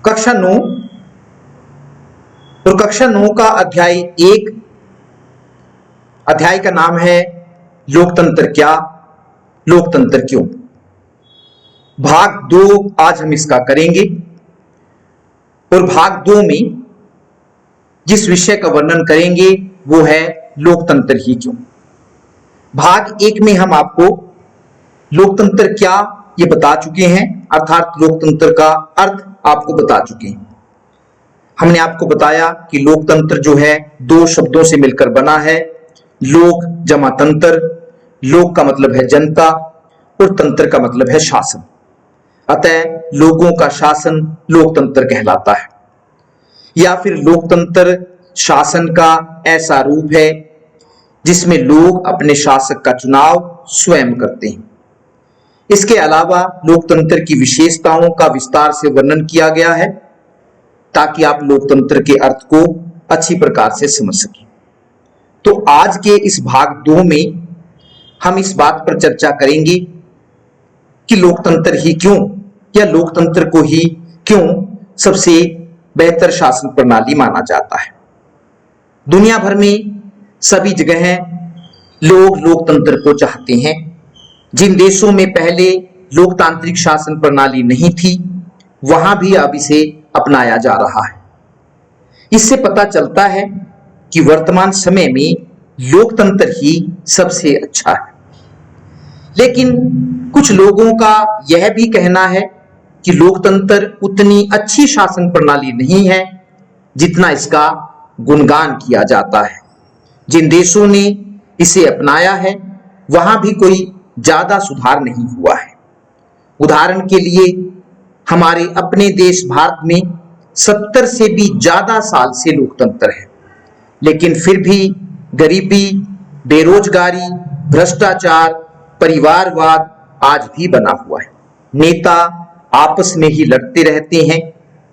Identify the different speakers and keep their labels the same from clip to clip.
Speaker 1: कक्षा 9 और कक्षा 9 का अध्याय 1। अध्याय का नाम है लोकतंत्र क्या, लोकतंत्र क्यों। भाग 2 आज हम इसका करेंगे और भाग 2 में जिस विषय का वर्णन करेंगे वो है लोकतंत्र ही क्यों। भाग 1 में हम आपको लोकतंत्र क्या ये बता चुके हैं, अर्थात लोकतंत्र का अर्थ आपको बता चुके हैं। हमने आपको बताया कि लोकतंत्र जो है 2 शब्दों से मिलकर बना है, लोक जमा तंत्र। लोक का मतलब है जनता और तंत्र का मतलब है शासन। अतः लोगों का शासन लोकतंत्र कहलाता है, या फिर लोकतंत्र शासन का ऐसा रूप है जिसमें लोग अपने शासक का चुनाव स्वयं करते हैं। इसके अलावा लोकतंत्र की विशेषताओं का विस्तार से वर्णन किया गया है ताकि आप लोकतंत्र के अर्थ को अच्छी प्रकार से समझ सकें। तो आज के इस भाग 2 में हम इस बात पर चर्चा करेंगे कि लोकतंत्र ही क्यों, या लोकतंत्र को ही क्यों सबसे बेहतर शासन प्रणाली माना जाता है। दुनिया भर में सभी जगह लोग लोकतंत्र को चाहते हैं। जिन देशों में पहले लोकतांत्रिक शासन प्रणाली नहीं थी वहां भी अब इसे अपनाया जा रहा है। इससे पता चलता है कि वर्तमान समय में लोकतंत्र ही सबसे अच्छा है। लेकिन कुछ लोगों का यह भी कहना है कि लोकतंत्र उतनी अच्छी शासन प्रणाली नहीं है जितना इसका गुणगान किया जाता है। जिन देशों ने इसे अपनाया है वहां भी कोई ज्यादा सुधार नहीं हुआ है। उदाहरण के लिए हमारे अपने देश भारत में 70 से भी ज्यादा साल से लोकतंत्र है, लेकिन फिर भी गरीबी, बेरोजगारी, भ्रष्टाचार, परिवारवाद आज भी बना हुआ है। नेता आपस में ही लड़ते रहते हैं,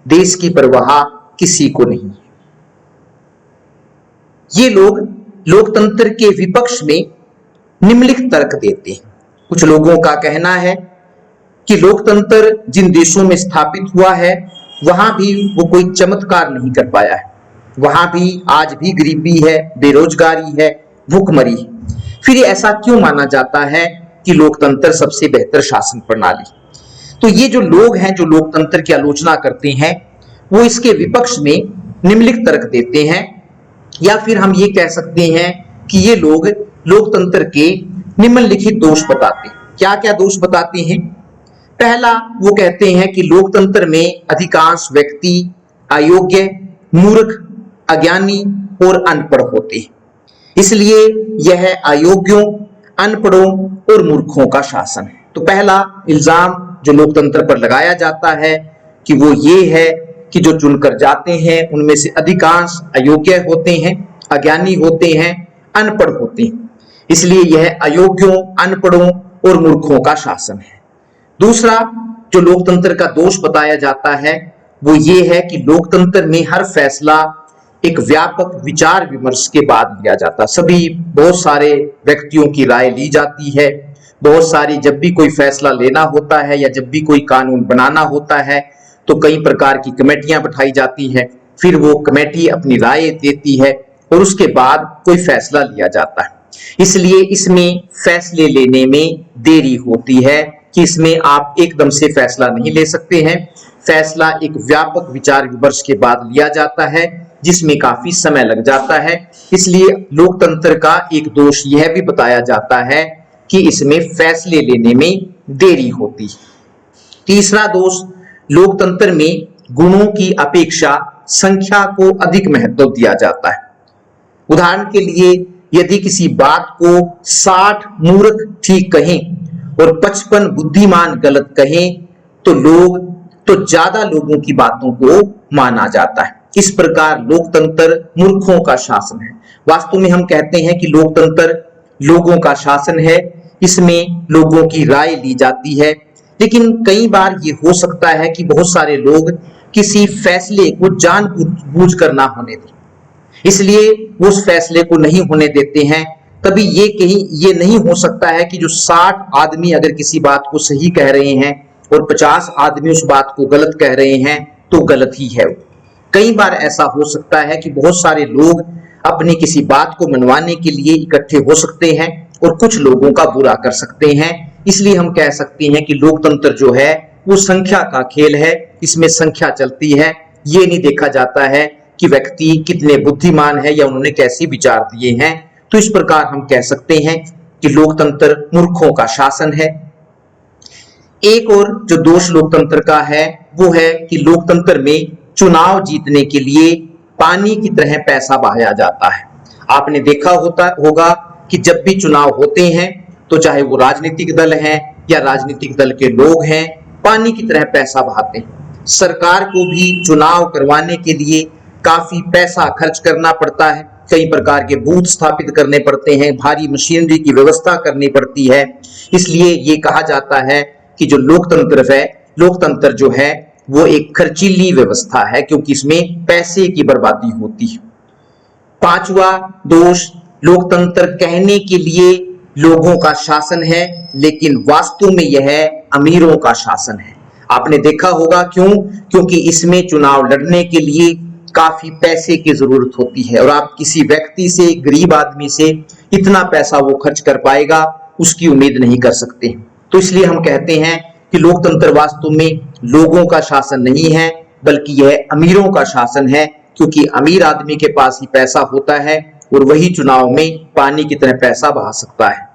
Speaker 1: देश की परवाह किसी को नहीं है। ये लोग लोकतंत्र के विपक्ष में निम्नलिखित तर्क देते हैं। कुछ लोगों का कहना है कि लोकतंत्र जिन देशों में स्थापित हुआ है वहां भी वो कोई चमत्कार नहीं कर पाया है। वहां भी आज भी गरीबी है, बेरोजगारी है, भूखमरी है। फिर ऐसा क्यों माना जाता है कि लोकतंत्र सबसे बेहतर शासन प्रणाली। तो ये जो लोग हैं जो लोकतंत्र की आलोचना करते हैं वो इसके विपक्ष में निम्नलिखित तर्क देते हैं, या फिर हम ये कह सकते हैं कि ये लोग लोकतंत्र के निम्नलिखित दोष बताते हैं। क्या क्या दोष बताते हैं? पहला, वो कहते हैं कि लोकतंत्र में अधिकांश व्यक्ति अयोग्य, मूर्ख, अज्ञानी और अनपढ़ होते हैं, इसलिए यह अयोग्यों, अनपढ़ों और मूर्खों का शासन है। तो पहला इल्जाम जो लोकतंत्र पर लगाया जाता है कि वो ये है कि जो चुनकर जाते हैं उनमें से अधिकांश अयोग्य होते हैं, अज्ञानी होते हैं, अनपढ़ होते हैं, इसलिए यह अयोग्यों, अनपढ़ों और मूर्खों का शासन है। दूसरा जो लोकतंत्र का दोष बताया जाता है वो ये है कि लोकतंत्र में हर फैसला एक व्यापक विचार विमर्श के बाद लिया जाता है। बहुत सारे व्यक्तियों की राय ली जाती है। बहुत सारी जब भी कोई फैसला लेना होता है या जब भी कोई कानून बनाना होता है तो कई प्रकार की कमेटियां बैठाई जाती है, फिर वो कमेटी अपनी राय देती है और उसके बाद कोई फैसला लिया जाता है। इसलिए इसमें फैसले लेने में देरी होती है कि इसमें आप एकदम से फैसला नहीं ले सकते हैं। फैसला एक व्यापक विचार विमर्श के बाद लिया जाता है जिसमें काफी समय लग जाता है। इसलिए लोकतंत्र का एक दोष यह भी बताया जाता है कि इसमें फैसले लेने में देरी होती है। तीसरा दोष, लोकतंत्र में गुणों की अपेक्षा संख्या को अधिक महत्व दिया जाता है। उदाहरण के लिए यदि किसी बात को 60 मूर्ख ठीक कहें और 55 बुद्धिमान गलत कहें तो ज्यादा लोगों की बातों को माना जाता है। इस प्रकार लोकतंत्र मूर्खों का शासन है। वास्तव में हम कहते हैं कि लोकतंत्र लोगों का शासन है, इसमें लोगों की राय ली जाती है। लेकिन कई बार ये हो सकता है कि बहुत सारे लोग किसी फैसले को जानबूझकर ना होने दें, इसलिए वो उस फैसले को नहीं होने देते हैं। तभी ये नहीं हो सकता है कि जो 60 आदमी अगर किसी बात को सही कह रहे हैं और 50 आदमी उस बात को गलत कह रहे हैं तो गलत ही है। कई बार ऐसा हो सकता है कि बहुत सारे लोग अपनी किसी बात को मनवाने के लिए इकट्ठे हो सकते हैं और कुछ लोगों का बुरा कर सकते हैं। इसलिए हम कह सकते हैं कि लोकतंत्र जो है वो संख्या का खेल है, इसमें संख्या चलती है। ये नहीं देखा जाता है कि व्यक्ति कितने बुद्धिमान है या उन्होंने कैसे विचार दिए हैं। तो इस प्रकार हम कह सकते हैं कि लोकतंत्र मूर्खों का शासन है। एक और जो दोष लोकतंत्र का है वो है कि लोकतंत्र में चुनाव जीतने के लिए पानी की तरह पैसा बहाया जाता है। आपने देखा होगा कि जब भी चुनाव होते हैं तो चाहे वो राजनीतिक दल हैं या राजनीतिक दल के लोग हैं, पानी की तरह पैसा बहाते हैं। सरकार को भी चुनाव करवाने के लिए काफी पैसा खर्च करना पड़ता है, कई प्रकार के बूथ स्थापित करने पड़ते हैं, भारी मशीनरी की व्यवस्था करनी पड़ती है। इसलिए ये कहा जाता है कि जो लोकतंत्र जो है वो एक खर्चीली व्यवस्था है, क्योंकि इसमें पैसे की बर्बादी होती है। पांचवा दोष, लोकतंत्र कहने के लिए लोगों का शासन है, लेकिन वास्तव में यह अमीरों का शासन है। आपने देखा होगा क्योंकि इसमें चुनाव लड़ने के लिए काफी पैसे की जरूरत होती है और आप किसी व्यक्ति से, गरीब आदमी से इतना पैसा वो खर्च कर पाएगा उसकी उम्मीद नहीं कर सकते। तो इसलिए हम कहते हैं कि लोकतंत्र वास्तव में लोगों का शासन नहीं है, बल्कि यह अमीरों का शासन है, क्योंकि अमीर आदमी के पास ही पैसा होता है और वही चुनाव में पानी की तरह पैसा बहा सकता है।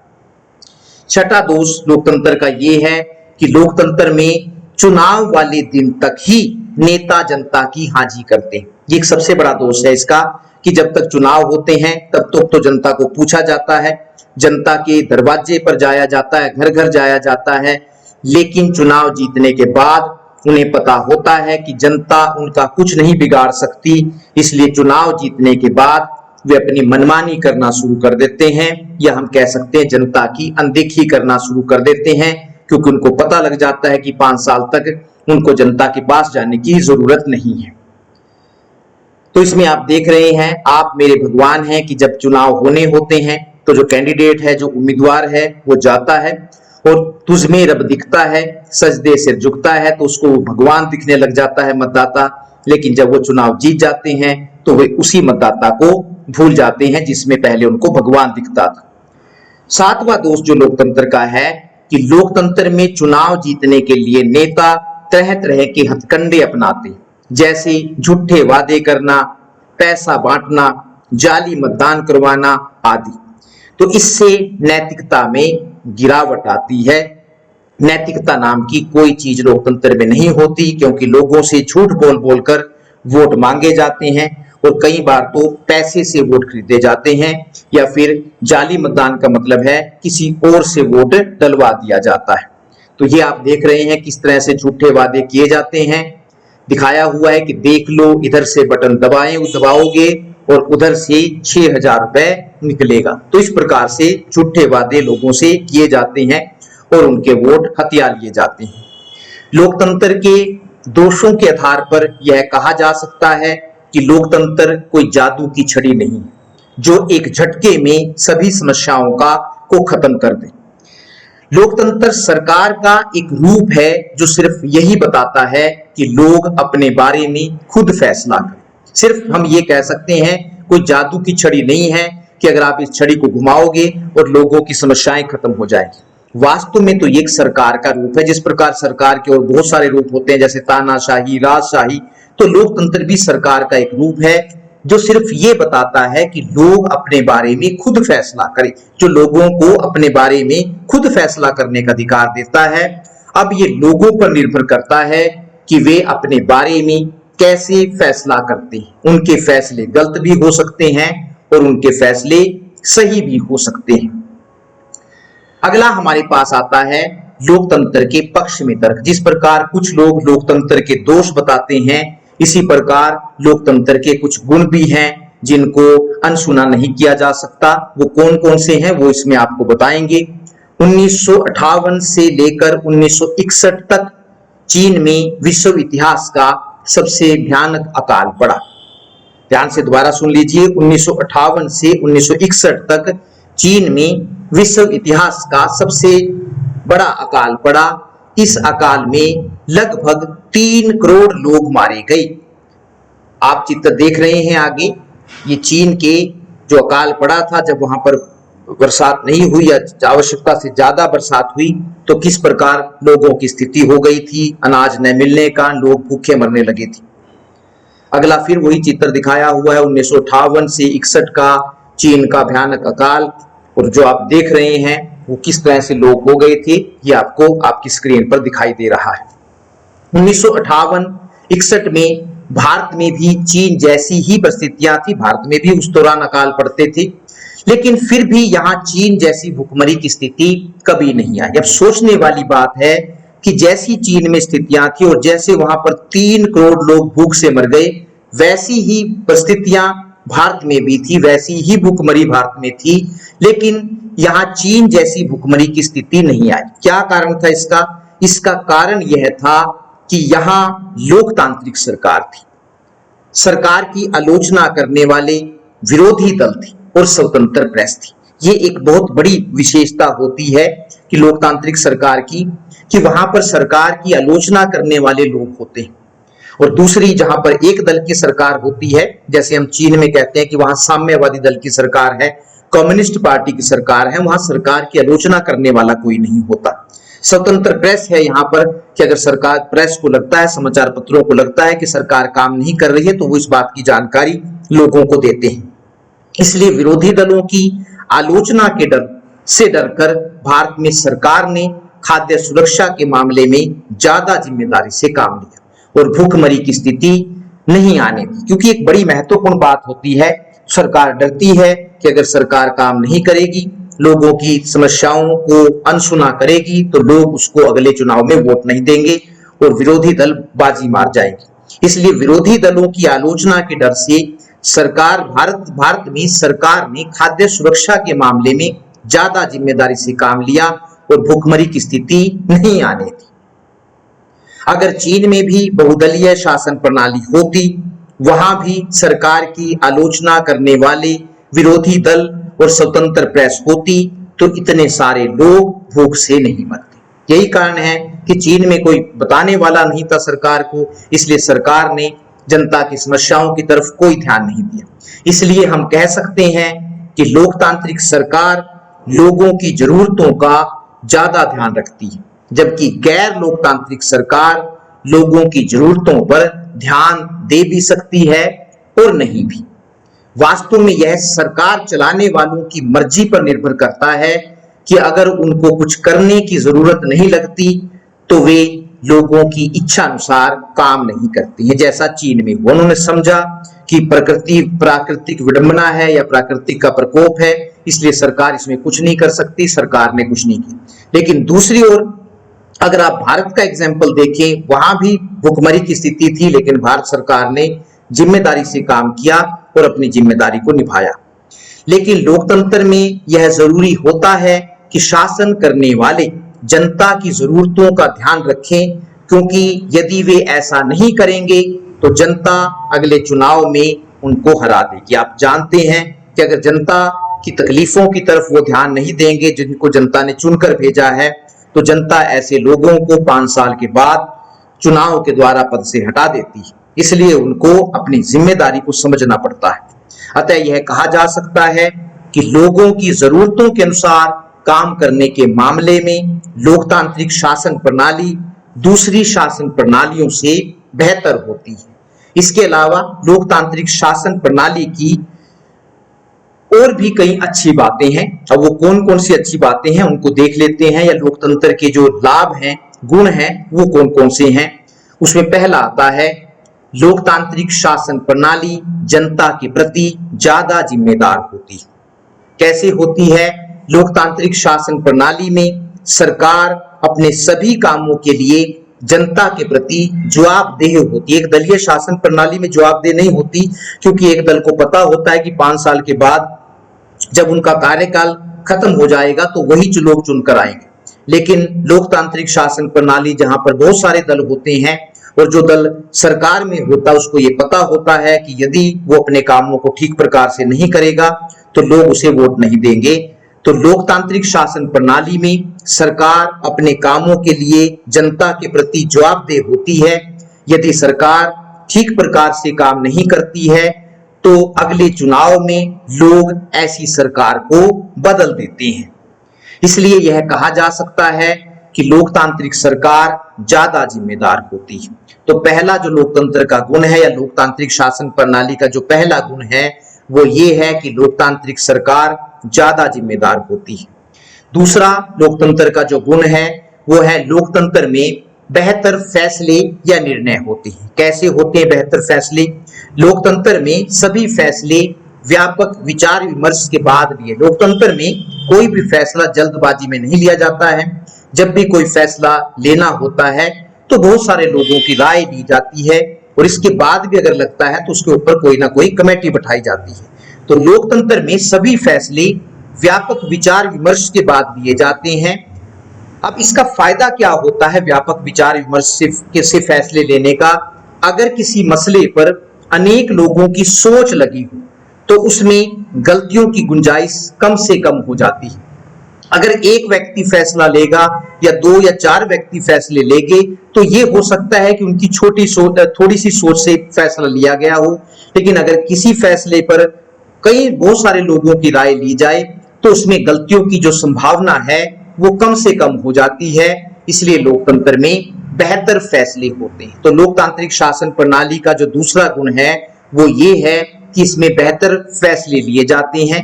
Speaker 1: छठा दोष लोकतंत्र का यह है कि लोकतंत्र में चुनाव वाले दिन तक ही नेता जनता की हाजी करते हैं। ये एक सबसे बड़ा दोष है इसका कि जब तक चुनाव होते हैं तब तक तो जनता को पूछा जाता है, जनता के दरवाजे पर जाया जाता है, घर घर जाया जाता है, लेकिन चुनाव जीतने के बाद उन्हें पता होता है कि जनता उनका कुछ नहीं बिगाड़ सकती। इसलिए चुनाव जीतने के बाद वे अपनी मनमानी करना शुरू कर देते हैं, या हम कह सकते हैं जनता की अनदेखी करना शुरू कर देते हैं, क्योंकि उनको पता लग जाता है कि 5 साल तक उनको जनता के पास जाने की जरूरत नहीं है। तो इसमें आप देख रहे हैं, आप मेरे भगवान हैं कि जब चुनाव होने होते हैं तो जो कैंडिडेट है, जो उम्मीदवार है, वो जाता है और तुझमें रब दिखता है, सजदे से झुकता है, तो उसको भगवान दिखने लग जाता है मतदाता। लेकिन जब वो चुनाव जीत जाते हैं तो वे उसी मतदाता को भूल जाते हैं जिसमें पहले उनको भगवान दिखता था। सातवां दोष जो लोकतंत्र का है कि लोकतंत्र में चुनाव जीतने के लिए नेता तरह तरह के हथकंडे अपनाते, जैसे झूठे वादे करना, पैसा बांटना, जाली मतदान करवाना आदि। तो इससे नैतिकता में गिरावट आती है। नैतिकता नाम की कोई चीज लोकतंत्र में नहीं होती, क्योंकि लोगों से झूठ बोल बोलकर वोट मांगे जाते हैं और कई बार तो पैसे से वोट खरीदे जाते हैं, या फिर जाली मतदान का मतलब है किसी और से वोट डलवा दिया जाता है। तो ये आप देख रहे हैं किस तरह से झूठे वादे किए जाते हैं। दिखाया हुआ है कि देख लो, इधर से बटन दबाओगे और उधर से 6,000 रुपए निकलेगा। तो इस प्रकार से झूठे वादे लोगों से किए जाते हैं और उनके वोट हथिया लिए जाते हैं। लोकतंत्र के दोषों के आधार पर यह कहा जा सकता है कि लोकतंत्र कोई जादू की छड़ी नहीं जो एक झटके में सभी समस्याओं को खत्म कर दे। लोकतंत्र सरकार का एक रूप है जो सिर्फ यही बताता है कि लोग अपने बारे में खुद फैसला करें। सिर्फ हम ये कह सकते हैं, कोई जादू की छड़ी नहीं है कि अगर आप इस छड़ी को घुमाओगे और लोगों की समस्याएं खत्म हो जाएंगी। वास्तव में तो ये एक सरकार का रूप है। जिस प्रकार सरकार के और बहुत सारे रूप होते हैं, जैसे तानाशाही, राजशाही, तो लोकतंत्र भी सरकार का एक रूप है जो सिर्फ ये बताता है कि लोग अपने बारे में खुद फैसला करें, जो लोगों को अपने बारे में खुद फैसला करने का अधिकार देता है। अब ये लोगों पर निर्भर करता है कि वे अपने बारे में कैसे फैसला करते हैं। उनके फैसले गलत भी हो सकते हैं और उनके फैसले सही भी हो सकते हैं। अगला हमारे पास आता है लोकतंत्र के पक्ष में तर्क। जिस प्रकार कुछ लोग लोकतंत्र के दोष बताते हैं, इसी प्रकार लोकतंत्र के कुछ गुण भी हैं जिनको अनसुना नहीं किया जा सकता। वो कौन कौन से हैं वो इसमें आपको बताएंगे। 1958 से लेकर 1961 तक चीन में विश्व इतिहास का सबसे भयानक अकाल पड़ा। ध्यान से दोबारा सुन लीजिए, 1958 से 1961 तक चीन में विश्व इतिहास का सबसे बड़ा अकाल पड़ा। इस अकाल में लगभग 3 करोड़ लोग मारे गए। आप चित्र देख रहे हैं आगे, ये चीन के जो अकाल पड़ा था, जब वहां पर बरसात नहीं हुई या आवश्यकता से ज्यादा बरसात हुई तो किस प्रकार लोगों की स्थिति हो गई थी, अनाज न मिलने का लोग भूखे मरने लगे थे। अगला फिर वही चित्र दिखाया हुआ है 1958 से 61 का चीन का भयानक अकाल, और जो आप देख रहे हैं वो किस तरह से लोग हो गए थे, ये आपको आपकी स्क्रीन पर दिखाई दे रहा है। 1958-61 में भारत में भी चीन जैसी ही परिस्थितियां थी, भारत में भी उस दौरान अकाल पड़ते थे, लेकिन फिर भी यहां चीन जैसी भुखमरी की स्थिति कभी नहीं आई। अब सोचने वाली बात है कि जैसी चीन में स्थितियां थी और जैसे वहां पर 3 करोड़ लोग भूख से मर गए, वैसी ही परिस्थितियां भारत में भी थी, वैसी ही भुखमरी भारत में थी, लेकिन यहां चीन जैसी भुखमरी की स्थिति नहीं आई। क्या कारण था इसका? इसका कारण यह था कि यहां लोकतांत्रिक सरकार थी, सरकार की आलोचना करने वाले विरोधी दल थे और स्वतंत्र प्रेस थी। ये एक बहुत बड़ी विशेषता होती है कि लोकतांत्रिक सरकार की, कि वहां पर सरकार की आलोचना करने वाले लोग होते हैं, और दूसरी जहां पर एक दल की सरकार होती है, जैसे हम चीन में कहते हैं कि वहां साम्यवादी दल की सरकार है, कम्युनिस्ट पार्टी की सरकार है, वहां सरकार की आलोचना करने वाला कोई नहीं होता। स्वतंत्र प्रेस है यहाँ पर कि अगर सरकार, प्रेस को लगता है, समाचार पत्रों को लगता है कि सरकार काम नहीं कर रही है, तो वो इस बात की जानकारी लोगों को देते हैं। इसलिए विरोधी दलों की आलोचना के डर से डरकर भारत में सरकार ने खाद्य सुरक्षा के मामले में ज्यादा जिम्मेदारी से काम लिया और भूखमरी की स्थिति नहीं आने दी, क्योंकि एक बड़ी महत्वपूर्ण बात होती है, सरकार डरती है कि अगर सरकार काम नहीं करेगी, लोगों की समस्याओं को अनसुना करेगी, तो लोग उसको अगले चुनाव में वोट नहीं देंगे और विरोधी दल बाजी मार जाएंगे। इसलिए विरोधी दलों की आलोचना के डर से सरकार, भारत में सरकार ने खाद्य सुरक्षा के मामले में ज्यादा जिम्मेदारी से काम लिया और भूखमरी की स्थिति नहीं आने दी। अगर चीन में भी बहुदलीय शासन प्रणाली होती, वहां भी सरकार की आलोचना करने वाले विरोधी दल और स्वतंत्र प्रेस होती, तो इतने सारे लोग भूख से नहीं मरते। यही कारण है कि चीन में कोई बताने वाला नहीं था सरकार को, इसलिए सरकार ने जनता की समस्याओं की तरफ कोई ध्यान नहीं दिया। इसलिए हम कह सकते हैं कि लोकतांत्रिक सरकार लोगों की जरूरतों का ज्यादा ध्यान रखती है, जबकि गैर लोकतांत्रिक सरकार लोगों की जरूरतों पर ध्यान दे भी सकती है और नहीं भी। वास्तव में यह सरकार चलाने वालों की मर्जी पर निर्भर करता है कि अगर उनको कुछ करने की जरूरत नहीं लगती तो वे लोगों की इच्छा अनुसार काम नहीं करती है। जैसा चीन में हुआ, उन्होंने समझा कि प्राकृतिक विडंबना है या प्राकृतिक का प्रकोप है, इसलिए सरकार इसमें कुछ नहीं कर सकती, सरकार ने कुछ नहीं किया। लेकिन दूसरी ओर अगर आप भारत का एग्जाम्पल देखें, वहां भी भुखमरी की स्थिति थी, लेकिन भारत सरकार ने जिम्मेदारी से काम किया और अपनी जिम्मेदारी को निभाया। लेकिन लोकतंत्र में यह जरूरी होता है कि शासन करने वाले जनता की जरूरतों का ध्यान रखें, क्योंकि यदि वे ऐसा नहीं करेंगे तो जनता अगले चुनाव में उनको हरा देगी। आप जानते हैं कि अगर जनता की तकलीफों की तरफ वो ध्यान नहीं देंगे जिनको जनता ने चुनकर भेजा है, तो जनता ऐसे लोगों को 5 साल के बाद चुनाव के द्वारा पद से हटा देती है। इसलिए उनको अपनी जिम्मेदारी को समझना पड़ता है। अतः यह कहा जा सकता है कि लोगों की जरूरतों के अनुसार काम करने के मामले में लोकतांत्रिक शासन प्रणाली दूसरी शासन प्रणालियों से बेहतर होती है। इसके अलावा लोकतांत्रिक शासन प्रणाली की और भी कई अच्छी बातें हैं। अब वो कौन कौन सी अच्छी बातें हैं उनको देख लेते हैं, या लोकतंत्र के जो लाभ हैं, गुण हैं, वो कौन कौन से हैं। उसमें पहला आता है, लोकतांत्रिक शासन प्रणाली जनता के प्रति ज्यादा जिम्मेदार होती है। कैसे होती है? लोकतांत्रिक शासन प्रणाली में सरकार अपने सभी कामों के लिए जनता के प्रति जवाबदेह होती है। एक दलीय शासन प्रणाली में जवाबदेह नहीं होती, क्योंकि एक दल को पता होता है कि 5 साल के बाद जब उनका कार्यकाल खत्म हो जाएगा तो वही लोग चुनकर आएंगे। लेकिन लोकतांत्रिक शासन प्रणाली जहां पर बहुत सारे दल होते हैं और जो दल सरकार में होता है उसको ये पता होता है कि यदि वो अपने कामों को ठीक प्रकार से नहीं करेगा तो लोग उसे वोट नहीं देंगे। तो लोकतांत्रिक शासन प्रणाली में सरकार अपने कामों के लिए जनता के प्रति जवाबदेह होती है। यदि सरकार ठीक प्रकार से काम नहीं करती है तो अगले चुनाव में लोग ऐसी सरकार को बदल देते हैं। इसलिए यह कहा जा सकता है कि लोकतांत्रिक सरकार ज्यादा जिम्मेदार होती है। तो पहला जो लोकतंत्र का गुण है या लोकतांत्रिक शासन प्रणाली का जो पहला गुण है वो ये है कि लोकतांत्रिक सरकार ज्यादा जिम्मेदार होती है। दूसरा लोकतंत्र का जो गुण है वो है लोकतंत्र में बेहतर फैसले या निर्णय होते हैं। कैसे होते हैं बेहतर फैसले? लोकतंत्र में सभी फैसले व्यापक विचार विमर्श के बाद लिए। लोकतंत्र में कोई भी फैसला जल्दबाजी में नहीं लिया जाता है। जब भी कोई फैसला लेना होता है तो बहुत सारे लोगों की राय ली जाती है और इसके बाद भी अगर लगता है तो उसके ऊपर कोई ना कोई कमेटी बैठाई जाती है। तो लोकतंत्र में सभी फैसले व्यापक विचार विमर्श के बाद लिए जाते हैं। अब इसका फायदा क्या होता है व्यापक विचार विमर्श से फैसले लेने का? अगर किसी मसले पर अनेक लोगों की सोच लगी हो तो उसमें गलतियों की गुंजाइश कम से कम हो जाती है। अगर एक व्यक्ति फैसला लेगा या 2 या 4 व्यक्ति फैसले लेंगे तो ये हो सकता है कि उनकी थोड़ी सी सोच से फैसला लिया गया हो, लेकिन अगर किसी फैसले पर बहुत सारे लोगों की राय ली जाए तो उसमें गलतियों की जो संभावना है वो कम से कम हो जाती है। इसलिए लोकतंत्र में बेहतर फैसले होते हैं। तो लोकतांत्रिक शासन प्रणाली का जो दूसरा गुण है वो ये है कि इसमें बेहतर फैसले लिए जाते हैं।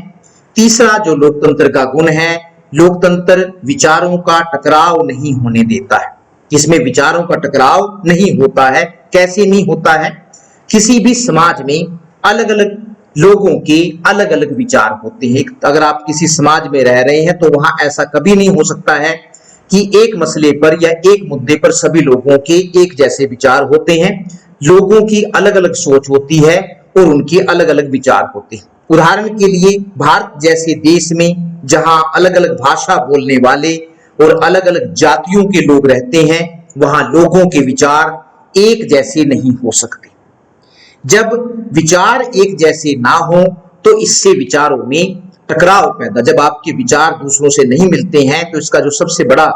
Speaker 1: तीसरा जो लोकतंत्र का गुण है, लोकतंत्र विचारों का टकराव नहीं होने देता है। इसमें विचारों का टकराव नहीं होता है। कैसे नहीं होता है? किसी भी समाज में अलग अलग लोगों के अलग अलग विचार होते हैं। अगर आप किसी समाज में रह रहे हैं तो वहां ऐसा कभी नहीं हो सकता है कि एक मसले पर या एक मुद्दे पर सभी लोगों के एक जैसे विचार होते हैं। लोगों की अलग अलग सोच होती है और उनके अलग अलग विचार होते हैं। उदाहरण के लिए भारत जैसे देश में जहां अलग अलग भाषा बोलने वाले और अलग अलग जातियों के लोग रहते हैं वहां लोगों के विचार एक जैसे नहीं हो सकते। जब विचार एक जैसे ना हो तो इससे विचारों में टकराव पैदा, जब आपके विचार दूसरों से नहीं मिलते हैं तो इसका जो सबसे बड़ा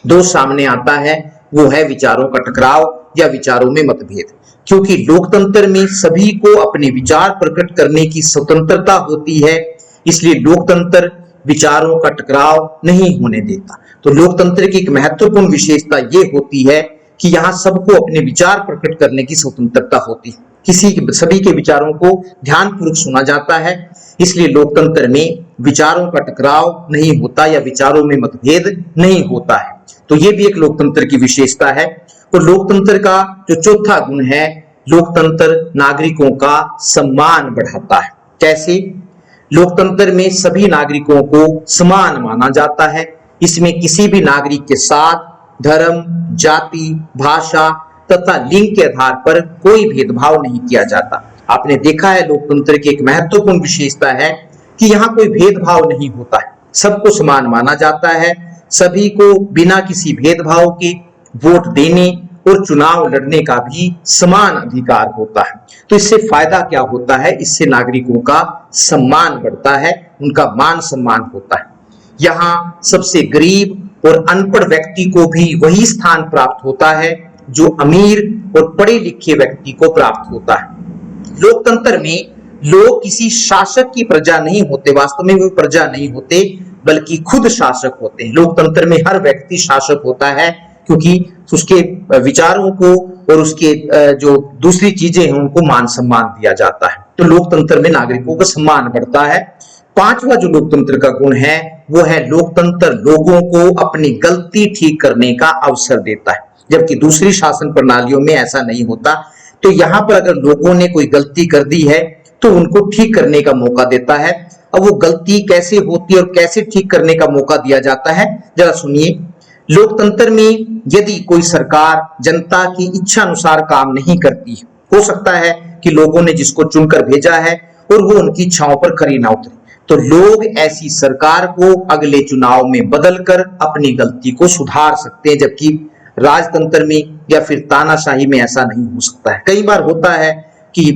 Speaker 1: दोष सामने आता है वो है विचारों का टकराव या विचारों में मतभेद। क्योंकि लोकतंत्र में सभी को अपने विचार प्रकट करने की स्वतंत्रता होती है, इसलिए लोकतंत्र विचारों का टकराव नहीं होने देता। तो लोकतंत्र की एक महत्वपूर्ण विशेषता ये होती है कि यहाँ सबको अपने विचार प्रकट करने की स्वतंत्रता होती है। सभी के विचारों को ध्यानपूर्वक सुना जाता है, इसलिए लोकतंत्र में विचारों का टकराव नहीं होता या विचारों में मतभेद नहीं होता है। तो ये भी एक लोकतंत्र की विशेषता है। और लोकतंत्र का जो चौथा गुण है, लोकतंत्र नागरिकों का सम्मान बढ़ाता है। कैसे? लोकतंत्र में सभी नागरिकों को समान माना जाता है। इसमें किसी भी नागरिक के साथ धर्म, जाति, भाषा तथा लिंग के आधार पर कोई भेदभाव नहीं किया जाता। आपने देखा है लोकतंत्र की एक महत्वपूर्ण विशेषता है कि यहाँ कोई भेदभाव नहीं होता है, सबको समान माना जाता है। सभी को बिना किसी भेदभाव के वोट देने और चुनाव लड़ने का भी समान अधिकार होता है। तो इससे फायदा क्या होता है? इससे नागरिकों का सम्मान बढ़ता है, उनका मान सम्मान होता है। यहाँ सबसे गरीब और अनपढ़ व्यक्ति को भी वही स्थान प्राप्त होता है जो अमीर और पढ़े लिखे व्यक्ति को प्राप्त होता है। लोकतंत्र में लोग किसी शासक की प्रजा नहीं होते, वास्तव में वो प्रजा नहीं होते बल्कि खुद शासक होते हैं। लोकतंत्र में हर व्यक्ति शासक होता है क्योंकि उसके विचारों को और उसके जो दूसरी चीजें हैं उनको मान सम्मान दिया जाता है। तो लोकतंत्र में नागरिकों का सम्मान बढ़ता है। पांचवा जो लोकतंत्र का गुण है वो है लोकतंत्र लोगों को अपनी गलती ठीक करने का अवसर देता है, जबकि दूसरी शासन प्रणालियों में ऐसा नहीं होता। तो यहाँ पर अगर लोगों ने कोई गलती कर दी है तो उनको ठीक करने का मौका देता है। अब वो गलती कैसे होती है और कैसे ठीक करने का मौका दिया जाता है, जरा सुनिए। लोकतंत्र में यदि कोई सरकार जनता की इच्छा अनुसार काम नहीं करती, हो सकता है कि लोगों ने जिसको चुनकर भेजा है और वो उनकी इच्छाओं पर खरी ना उतरे, तो लोग ऐसी सरकार को अगले चुनाव में बदलकर अपनी गलती को सुधार सकते हैं, जबकि राजतंत्र में या फिर तानाशाही में ऐसा नहीं हो सकता है। कई बार होता है कि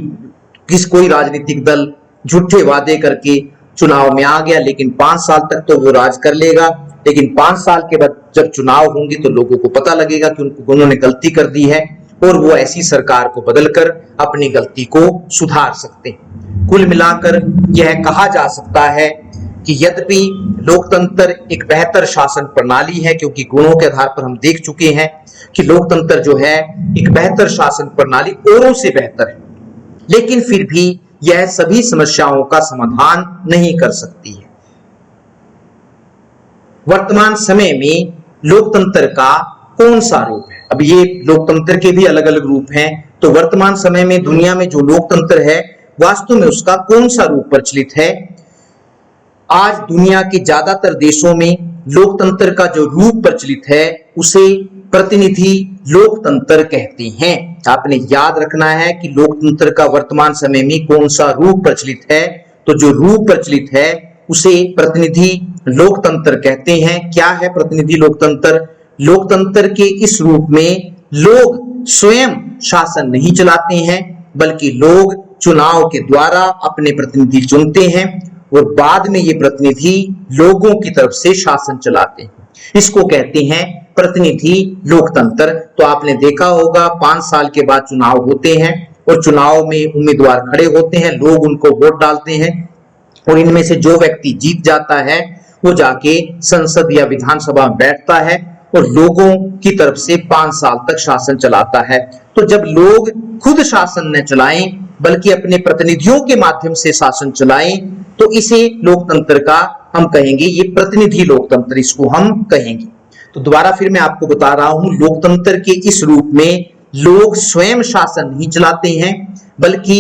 Speaker 1: कोई राजनीतिक दल झूठे वादे करके चुनाव में आ गया, लेकिन 5 साल तक तो वो राज कर लेगा, लेकिन 5 साल के बाद जब चुनाव होंगे तो लोगों को पता लगेगा कि उन्होंने गलती कर दी है और वो ऐसी सरकार को बदलकर अपनी गलती को सुधार सकते हैं। कुल मिलाकर यह कहा जा सकता है कि यद्यपि लोकतंत्र एक बेहतर शासन प्रणाली है, क्योंकि गुणों के आधार पर हम देख चुके हैं कि लोकतंत्र जो है एक बेहतर शासन प्रणाली औरों से बेहतर है, लेकिन फिर भी यह सभी समस्याओं का समाधान नहीं कर सकती है। वर्तमान समय में लोकतंत्र का कौन सा रूप है? अब ये लोकतंत्र के भी अलग अलग रूप हैं, तो वर्तमान समय में दुनिया में जो लोकतंत्र है वास्तव में उसका कौन सा रूप प्रचलित है? आज दुनिया के ज्यादातर देशों में लोकतंत्र का जो रूप प्रचलित है उसे प्रतिनिधि लोकतंत्र कहते हैं। आपने याद रखना है कि लोकतंत्र का वर्तमान समय में कौन सा रूप प्रचलित है, तो जो रूप प्रचलित है उसे प्रतिनिधि लोकतंत्र कहते हैं। क्या है प्रतिनिधि लोकतंत्र? लोकतंत्र के इस रूप में लोग स्वयं शासन नहीं चलाते हैं, बल्कि लोग चुनाव के द्वारा अपने प्रतिनिधि चुनते हैं और बाद में ये प्रतिनिधि लोगों की तरफ से शासन चलाते हैं। इसको कहते हैं प्रतिनिधि लोकतंत्र। तो आपने देखा होगा 5 साल के बाद चुनाव होते हैं और चुनाव में उम्मीदवार खड़े होते हैं, लोग उनको वोट डालते हैं और इनमें से जो व्यक्ति जीत जाता है वो जाके संसद या विधानसभा में बैठता है और लोगों की तरफ से 5 साल तक शासन चलाता है। तो जब लोग खुद शासन न चलाएं बल्कि अपने प्रतिनिधियों के माध्यम से शासन चलाएं तो इसे लोकतंत्र का हम कहेंगे, ये प्रतिनिधि लोकतंत्र इसको हम कहेंगे। तो दोबारा फिर मैं आपको बता रहा हूं, लोकतंत्र के इस रूप में लोग स्वयं शासन नहीं चलाते हैं, बल्कि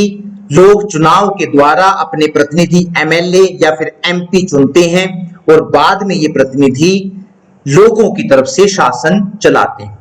Speaker 1: लोग चुनाव के द्वारा अपने प्रतिनिधि एमएलए या फिर एमपी चुनते हैं और बाद में ये प्रतिनिधि लोगों की तरफ से शासन चलाते हैं।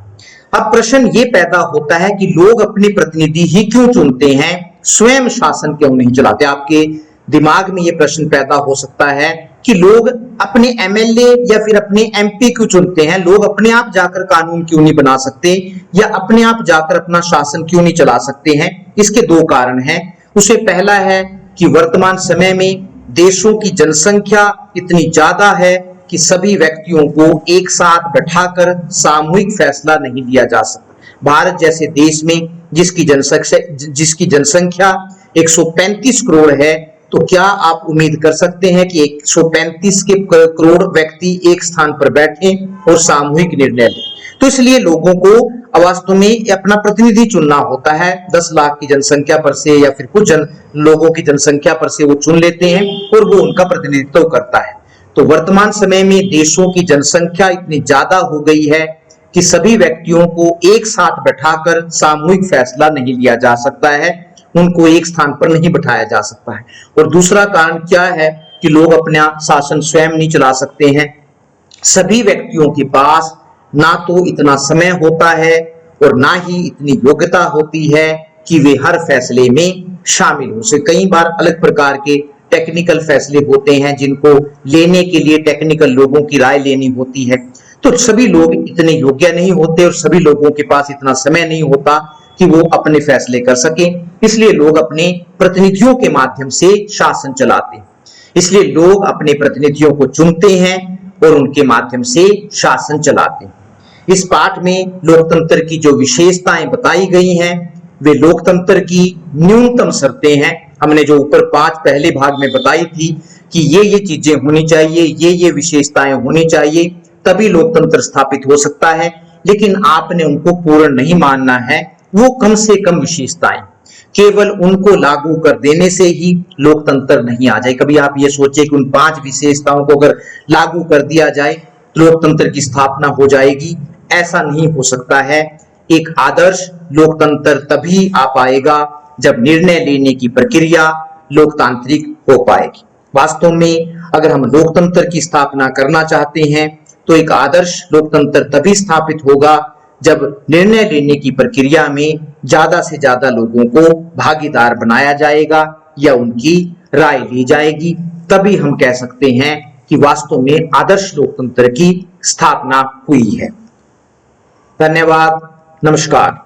Speaker 1: अब प्रश्न ये पैदा होता है कि लोग अपने प्रतिनिधि ही क्यों चुनते हैं, स्वयं शासन क्यों नहीं चलाते? आपके दिमाग में ये प्रश्न पैदा हो सकता है कि लोग अपने एमएलए या फिर अपने एमपी क्यों चुनते हैं, लोग अपने आप जाकर कानून क्यों नहीं बना सकते या अपने आप जाकर अपना शासन क्यों नहीं चला सकते हैं? इसके 2 कारण हैं। उसे पहला है कि वर्तमान समय में देशों की जनसंख्या इतनी ज्यादा है कि सभी व्यक्तियों को एक साथ बैठाकर सामूहिक फैसला नहीं लिया जा सकता। भारत जैसे देश में जिसकी जनसंख्या 135 करोड़ है, तो क्या आप उम्मीद कर सकते हैं कि 135 करोड़ व्यक्ति एक स्थान पर बैठे और सामूहिक निर्णय लें? तो इसलिए लोगों को वास्तव में अपना प्रतिनिधि चुनना होता है। 10 लाख की जनसंख्या पर से या फिर कुछ लोगों की जनसंख्या पर से वो चुन लेते हैं और वो उनका प्रतिनिधित्व करता है। तो वर्तमान समय में देशों की जनसंख्या इतनी ज्यादा हो गई है कि सभी व्यक्तियों को एक साथ बैठाकर सामूहिक फैसला नहीं लिया जा सकता है, उनको एक स्थान पर नहीं बैठाया जा सकता है। और दूसरा कारण क्या है कि लोग अपना शासन स्वयं नहीं चला सकते हैं। सभी व्यक्तियों के पास ना तो इतना समय होता है और ना ही इतनी योग्यता होती है कि वे हर फैसले में शामिल हो। से कई बार अलग प्रकार के टेक्निकल फैसले होते हैं जिनको लेने के लिए टेक्निकल लोगों की राय लेनी होती है। तो सभी लोग इतने योग्य नहीं होते और सभी लोगों के पास इतना समय नहीं होता कि वो अपने फैसले कर सके, इसलिए लोग अपने प्रतिनिधियों के माध्यम से शासन चलाते हैं। इसलिए लोग अपने प्रतिनिधियों को चुनते हैं और उनके माध्यम से शासन चलाते हैं। इस पाठ में लोकतंत्र की जो विशेषताएं बताई गई हैं वे लोकतंत्र की न्यूनतम शर्तें हैं। हमने जो ऊपर 5 पहले भाग में बताई थी कि ये चीजें होनी चाहिए, ये विशेषताएं होनी चाहिए, तभी लोकतंत्र स्थापित हो सकता है। लेकिन आपने उनको पूर्ण नहीं मानना है। वो कम से कम विशेषताएं, केवल उनको लागू कर देने से ही लोकतंत्र नहीं आ जाए। कभी आप ये सोचे कि उन 5 विशेषताओं को अगर लागू कर दिया जाए लोकतंत्र की स्थापना हो जाएगी, ऐसा नहीं हो सकता है। एक आदर्श लोकतंत्र तभी आ पाएगा जब निर्णय लेने की प्रक्रिया लोकतांत्रिक हो पाएगी। वास्तव में अगर हम लोकतंत्र की स्थापना करना चाहते हैं तो एक आदर्श लोकतंत्र तभी स्थापित होगा जब निर्णय लेने की प्रक्रिया में ज्यादा से ज्यादा लोगों को भागीदार बनाया जाएगा या उनकी राय ली जाएगी। तभी हम कह सकते हैं कि वास्तव में आदर्श लोकतंत्र की स्थापना हुई है। धन्यवाद, नमस्कार।